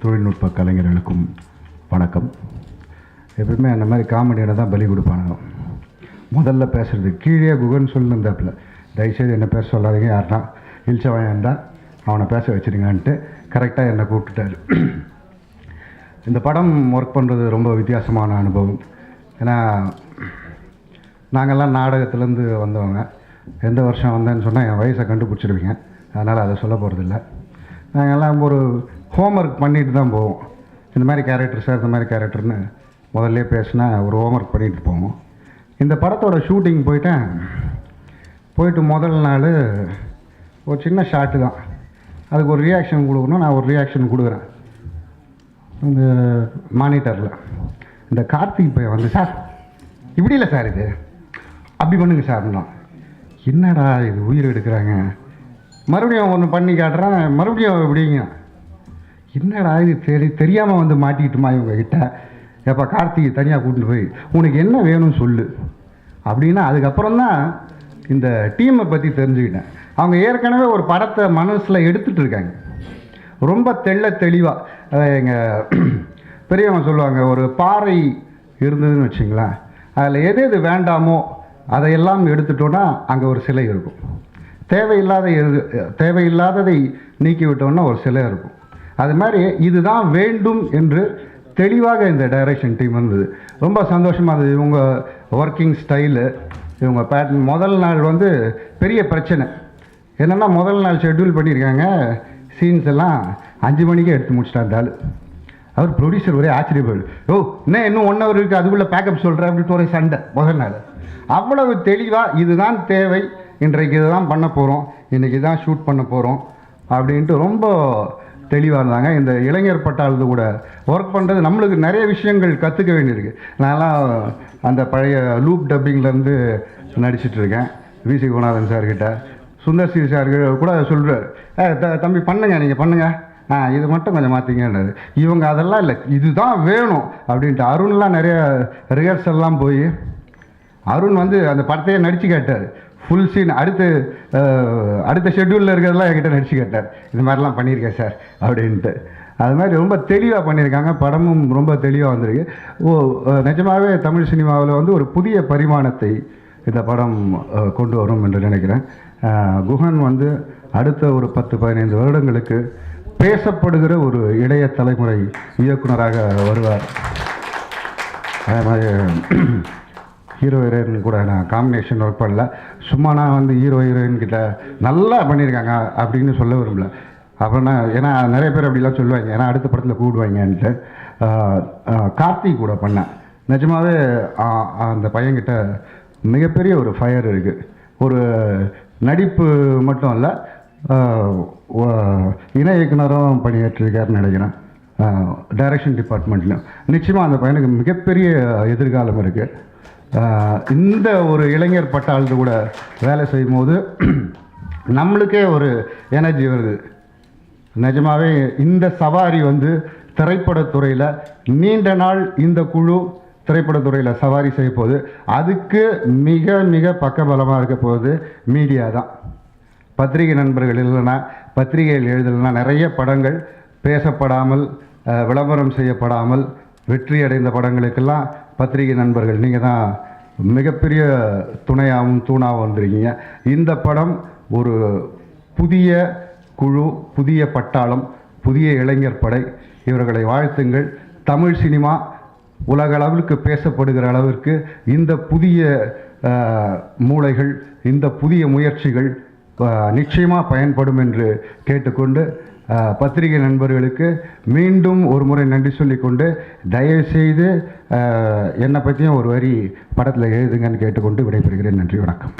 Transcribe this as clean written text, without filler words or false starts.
தொழில்நுட்ப கலைஞர்களுக்கும் வணக்கம். எப்பவுமே அந்த மாதிரி காமெடியில் தான் பலி கொடுப்பானுங்க. முதல்ல பேசுகிறது கீழே குகன் சொல்லிருந்தாப்புல, தயவுசெய்து என்ன பேச சொல்லாதீங்க, யாருன்னா இழிச்சவன்டா அவனை பேச வச்சுருங்கன்ட்டு கரெக்டாக என்னை கூப்பிட்டுட்டார். இந்த படம் ஒர்க் பண்ணுறது ரொம்ப வித்தியாசமான அனுபவம். ஏன்னா நாங்கள்லாம் நாடகத்துலேருந்து வந்தவங்க. எந்த வருஷம் வந்தேன்னு சொன்னால் என் வயசை கண்டுபிடிச்சிடுவீங்க, அதனால் அதை சொல்ல போகிறதில்ல. நாங்கள்லாம் ஒரு ஹோம்ஒர்க் பண்ணிட்டு தான் போவோம். இந்த மாதிரி கேரக்டர் சார், இந்த மாதிரி கேரக்டர்னு முதல்ல பேசினா ஒரு ஹோம்ஒர்க் பண்ணிட்டு போவோம். இந்த படத்தோட ஷூட்டிங் போயிட்டு முதல் நாள் ஒரு சின்ன ஷாட்டு தான். அதுக்கு ஒரு ரியாக்ஷன் கொடுக்கணும். நான் ஒரு ரியாக்ஷன் கொடுக்குறேன் இந்த மானிட்டரில். இந்த கார்த்திக் பையன் வந்து, சார் இப்படி இல்லை சார், இது அப்படி பண்ணுங்க சார்னா, என்னடா இது உயிர் எடுக்கிறாங்க. மறுபடியும் ஒன்று பண்ணி காட்டுறேன், மறுபடியும் எப்படிங்க, என்னடா இது தெரியாமல் வந்து மாட்டிக்கிட்டுமா இவங்ககிட்ட. எப்போ கார்த்திகை தனியாக கூட்டிட்டு போய் உனக்கு என்ன வேணும்னு சொல்லு அப்படின்னா, அதுக்கப்புறம் தான் இந்த டீமை பற்றி தெரிஞ்சுக்கிட்டேன். அவங்க ஏற்கனவே ஒரு படத்தை மனசில் எடுத்துகிட்டு இருக்காங்க, ரொம்ப தெளிவாக. எங்கள் பெரியவங்க சொல்லுவாங்க, ஒரு பாறை இருந்ததுன்னு வச்சிங்களேன், அதில் எது எது வேண்டாமோ அதையெல்லாம் எடுத்துட்டோன்னா அங்கே ஒரு சிலை இருக்கும். தேவையில்லாததை நீக்கி விட்டோன்னா ஒரு சிலை இருக்கும். அது மாதிரி இதுதான் வேண்டும் என்று தெளிவாக இந்த டைரக்ஷன் டீம் வந்தது. ரொம்ப சந்தோஷமாக இருந்தது. இவங்க ஒர்க்கிங் ஸ்டைலு, இவங்க பேட்டர்ன். முதல் நாள் வந்து பெரிய பிரச்சனை என்னென்னா, முதல் நாள் ஷெட்யூல் பண்ணியிருக்காங்க, சீன்ஸ் எல்லாம் 5 மணிக்கே எடுத்து முடிச்சிட்டார். அவர் ப்ரொடியூசர் ஒரே ஆச்சரியப்படு, இன்னும் 1 hour இருக்குது, அதுக்குள்ளே பேக்கப் சொல்கிறேன் அப்படின்ட்டு ஒரு சண்டை. முதல் நாள் அவ்வளவு தெளிவாக இதுதான் தேவை, இன்றைக்கு இதுதான் பண்ண போகிறோம், இன்றைக்கி தான் ஷூட் பண்ண போகிறோம் அப்படின்ட்டு ரொம்ப தெளிவாக இருந்தாங்க. இந்த இளைஞர் பட்டாளது கூட ஒர்க் பண்ணுறது நம்மளுக்கு நிறைய விஷயங்கள் கற்றுக்க வேண்டியிருக்கு. நான்லாம் அந்த பழைய லூப் டப்பிங்லேருந்து நடிச்சிட்ருக்கேன். விசி குணாதன் சார்கிட்ட, சுந்தர் சி சார் கூட சொல்கிறார், தம்பி பண்ணுங்க, நீங்கள் பண்ணுங்கள், இது மட்டும் கொஞ்சம் மாற்றிங்கன்றது. இவங்க அதெல்லாம் இல்லை, இதுதான் வேணும் அப்படின்ட்டு. அருண்லாம் நிறைய ரிஹர்சல்லாம் போய், அருண் வந்து அந்த படத்தையே நடித்து கேட்டார். ஃபுல் சீன் அடுத்த ஷெட்யூலில் இருக்கிறதெல்லாம் என்கிட்ட நடிச்சு கேட்டார், இது மாதிரிலாம் பண்ணியிருக்கேன் சார் அப்படின்ட்டு. அது மாதிரி ரொம்ப தெளிவாக பண்ணியிருக்காங்க. படமும் ரொம்ப தெளிவாக வந்திருக்கு. நிஜமாகவே தமிழ் சினிமாவில் வந்து ஒரு புதிய பரிமாணத்தை இந்த படம் கொண்டு வரும் என்று நினைக்கிறேன். குஹன் வந்து அடுத்த ஒரு 10-15 வருடங்களுக்கு பேசப்படுகிற ஒரு இளைய தலைமுறை இயக்குனராக வருவார். அதே மாதிரி ஹீரோ ஹீரோயின் கூட நான் காம்பினேஷன் ஒர்க் பண்ணல. சும்மா நான் வந்து ஹீரோ ஹீரோயின் கிட்ட நல்லா பண்ணியிருக்காங்க அப்படின்னு சொல்ல விரும்பல. அப்படின்னா ஏன்னா நிறைய பேர் அப்படிலாம் சொல்லுவாங்க, ஏன்னா அடுத்த படத்தில் கூடுவாங்கன்ட்டு. கார்த்திக் கூட பண்ணேன். நிஜமாகவே அந்த பையன்கிட்ட மிகப்பெரிய ஒரு ஃபயர் இருக்குது. ஒரு நடிப்பு மட்டும் இல்லை, இணை இயக்குனரும் பணியாற்றிருக்காருன்னு நினைக்கிறேன், டைரக்ஷன் டிபார்ட்மெண்ட்லையும். நிச்சயமாக அந்த பையனுக்கு மிகப்பெரிய எதிர்காலம் இருக்குது. இந்த ஒரு இளைஞர் பட்டாளத்து கூட வேலை செய்யும் போது நம்மளுக்கே ஒரு எனர்ஜி வருது. நிஜமாகவே இந்த சவாரி வந்து திரைப்படத்துறையில் நீண்ட நாள் இந்த குழு திரைப்படத்துறையில் சவாரி செய்ய போகுது. அதுக்கு மிக மிக பக்கபலமாக இருக்க போகுது மீடியா தான். பத்திரிகை நண்பர்கள் இல்லைன்னா, பத்திரிகைகள் எழுதலைன்னா நிறைய படங்கள் பேசப்படாமல், விளம்பரம் செய்யப்படாமல் வெற்றி அடைந்த படங்களுக்கெல்லாம் பத்திரிகை நண்பர்கள் நீங்கள் தான் மிகப்பெரிய துணையாகவும் தூணாகவும் வந்துருக்கீங்க. இந்த படம் ஒரு புதிய குழு, புதிய பட்டாளம், புதிய இளைஞர் படை. இவர்களை வாழ்த்துங்கள். தமிழ் சினிமா உலகளவிற்கு பேசப்படுகிற அளவிற்கு இந்த புதிய மூளைகள், இந்த புதிய முயற்சிகள் நிச்சயமாக பயன்படும் என்று கேட்டுக்கொண்டு, பத்திரிகை நண்பர்களுக்கு மீண்டும் ஒரு முறை நன்றி சொல்லிக்கொண்டு, தயவுசெய்து என்னை பற்றியும் ஒரு வரி படத்தில் எழுதுங்கன்னு கேட்டுக்கொண்டு விடைபெறுகிறேன். நன்றி, வணக்கம்.